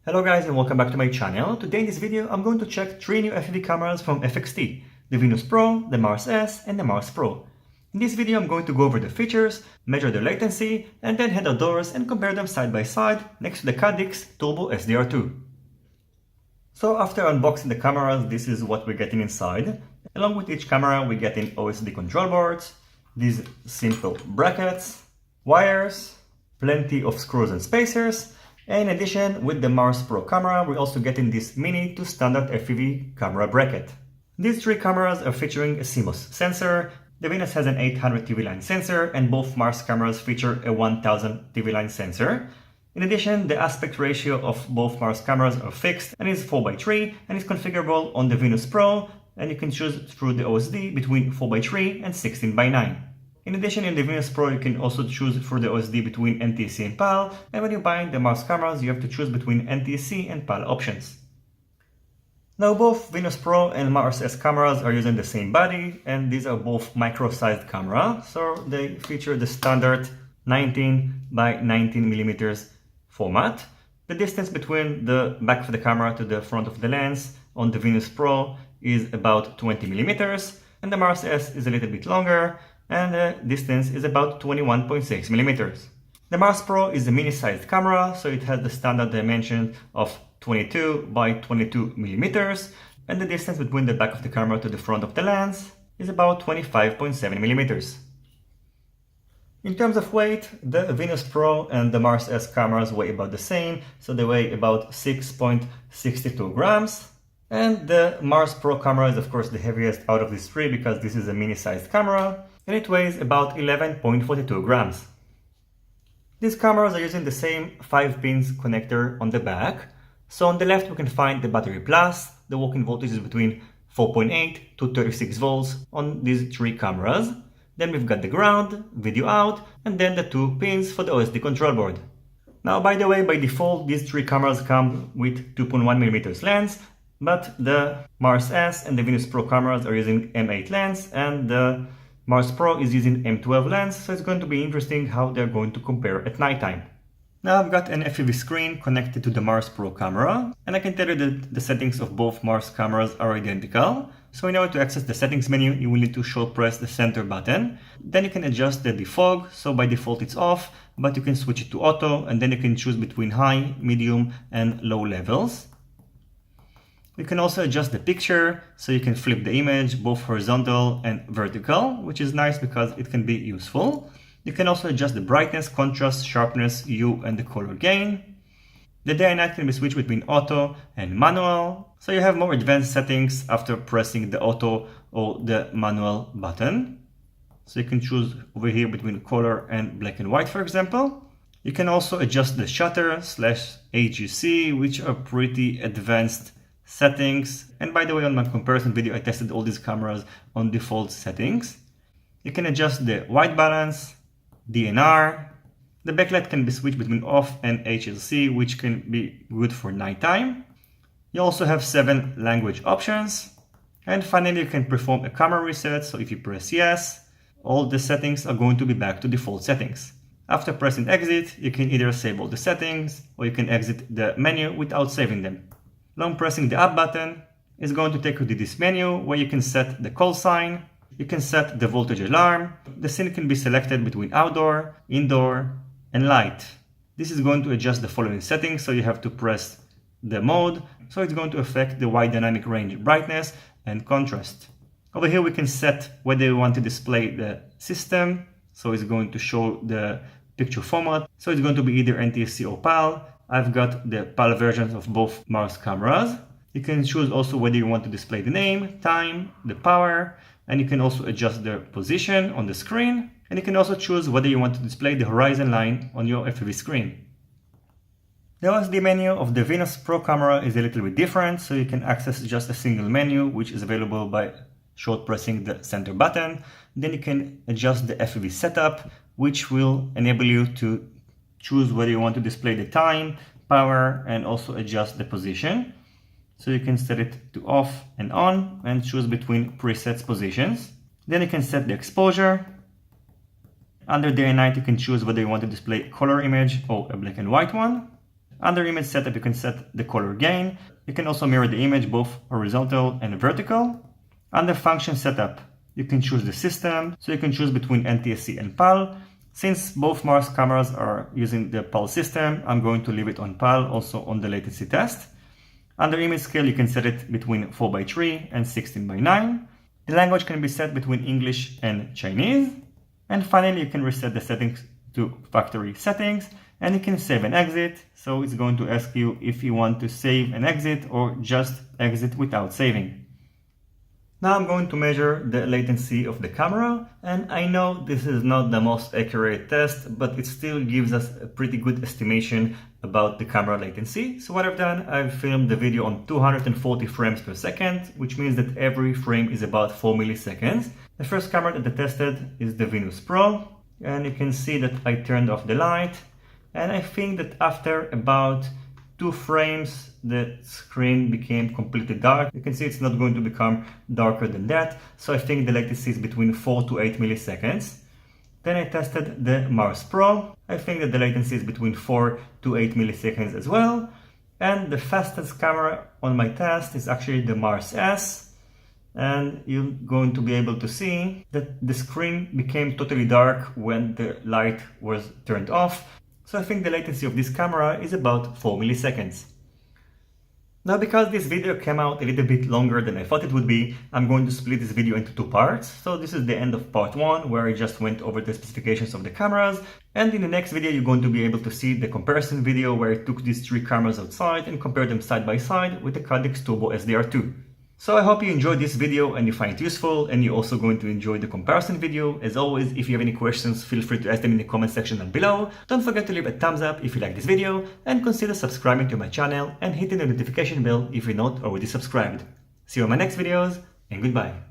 Hello guys and welcome back to my channel. Today in this video I'm going to check 3 new FPV cameras from FXT, the Venus Pro, the Mars S and the Mars Pro. In this video I'm going to go over the features, measure the latency and then head outdoors and compare them side by side next to the Cadix Turbo SDR2. So after unboxing the cameras, this is what we're getting inside. Along with each camera we're getting OSD control boards, these simple brackets, wires, plenty of screws and spacers. And in addition, with the Mars Pro camera, we're also getting this mini to standard FPV camera bracket. These 3 cameras are featuring a CMOS sensor. The Venus has an 800 TV line sensor and both Mars cameras feature a 1000 TV line sensor. In addition, the aspect ratio of both Mars cameras are fixed and is 4:3 and is configurable on the Venus Pro, and you can choose through the OSD between 4:3 and 16:9. In addition, in the Venus Pro, you can also choose for the OSD between NTSC and PAL, and when you're buying the Mars cameras, you have to choose between NTSC and PAL options. Now, both Venus Pro and Mars S cameras are using the same body, and these are both micro-sized cameras, so they feature the standard 19x19mm format. The distance between the back of the camera to the front of the lens on the Venus Pro is about 20mm, and the Mars S is a little bit longer, and the distance is about 21.6mm. The Mars Pro is a mini-sized camera, so it has the standard dimension of 22x22mm, and the distance between the back of the camera to the front of the lens is about 25.7mm. In terms of weight, the Venus Pro and the Mars S cameras weigh about the same, so they weigh about 6.62 grams. And the Mars Pro camera is of course the heaviest out of these 3 because this is a mini-sized camera, and it weighs about 11.42 grams. These cameras are using the same 5-pins connector on the back. So on the left we can find the battery plus. The working voltage is between 4.8 to 36 volts on these 3 cameras. Then we've got the ground, video out, and then the 2 pins for the OSD control board. Now, by the way, by default these 3 cameras come with 2.1mm lens, but the Mars S and the Venus Pro cameras are using M8 lens and the Mars Pro is using M12 lens, so it's going to be interesting how they're going to compare at nighttime. Now I've got an FPV screen connected to the Mars Pro camera, and I can tell you that the settings of both Mars cameras are identical. So in order to access the settings menu, you will need to short press the center button. Then you can adjust the defog, so by default it's off, but you can switch it to auto, and then you can choose between high, medium, and low levels. You can also adjust the picture, so you can flip the image both horizontal and vertical, which is nice because it can be useful. You can also adjust the brightness, contrast, sharpness, hue, and the color gain. The day and night can be switched between auto and manual, so you have more advanced settings after pressing the auto or the manual button. So you can choose over here between color and black and white, for example. You can also adjust the shutter / AGC, which are pretty advanced settings. And by the way, on my comparison video I tested all these cameras on default settings. You can adjust the white balance, DNR. The backlight can be switched between off and HLC, which can be good for nighttime. You also have 7 language options. And finally you can perform a camera reset, so if you press yes, all the settings are going to be back to default settings. After pressing exit, you can either save all the settings or you can exit the menu without saving them. Long pressing the up button is going to take you to this menu where you can set the call sign, you can set the voltage alarm, the scene can be selected between outdoor, indoor, and light. This is going to adjust the following settings, so you have to press the mode, so it's going to affect the wide dynamic range brightness and contrast. Over here we can set whether you want to display the system, so it's going to show the picture format, so it's going to be either NTSC or PAL. I've got the PAL versions of both Mars cameras. You can choose also whether you want to display the name, time, the power, and you can also adjust the position on the screen. And you can also choose whether you want to display the horizon line on your FPV screen. The OSD menu of the Venus Pro camera is a little bit different, so you can access just a single menu, which is available by short pressing the center button. Then you can adjust the FPV setup, which will enable you to choose whether you want to display the time, power, and also adjust the position. So you can set it to off and on and choose between presets positions. Then you can set the exposure. Under day and night you can choose whether you want to display a color image or a black and white one. Under image setup, you can set the color gain. You can also mirror the image both horizontal and vertical. Under function setup, you can choose the system. So you can choose between NTSC and PAL. Since both Mars cameras are using the PAL system, I'm going to leave it on PAL, also on the latency test. Under image scale, you can set it between 4:3 and 16:9. The language can be set between English and Chinese. And finally, you can reset the settings to factory settings, and you can save and exit. So it's going to ask you if you want to save and exit or just exit without saving. Now I'm going to measure the latency of the camera, and I know this is not the most accurate test, but it still gives us a pretty good estimation about the camera latency. So what I've done, I've filmed the video on 240 frames per second, which means that every frame is about 4 milliseconds. The first camera that I tested is the Venus Pro, and you can see that I turned off the light, and I think that after about 2 frames, the screen became completely dark. You can see it's not going to become darker than that. So I think the latency is between 4 to 8 milliseconds. Then I tested the Mars Pro. I think that the latency is between 4 to 8 milliseconds as well. And the fastest camera on my test is actually the Mars S. And you're going to be able to see that the screen became totally dark when the light was turned off. So I think the latency of this camera is about 4 milliseconds. Now, because this video came out a little bit longer than I thought it would be, I'm going to split this video into 2 parts. So this is the end of part 1, where I just went over the specifications of the cameras. And in the next video, you're going to be able to see the comparison video where I took these 3 cameras outside and compared them side by side with the Caddx Turbo SDR2. So I hope you enjoyed this video and you find it useful, and you're also going to enjoy the comparison video. As always, if you have any questions, feel free to ask them in the comment section down below. Don't forget to leave a thumbs up if you like this video, and consider subscribing to my channel and hitting the notification bell if you're not already subscribed. See you on my next videos, and goodbye.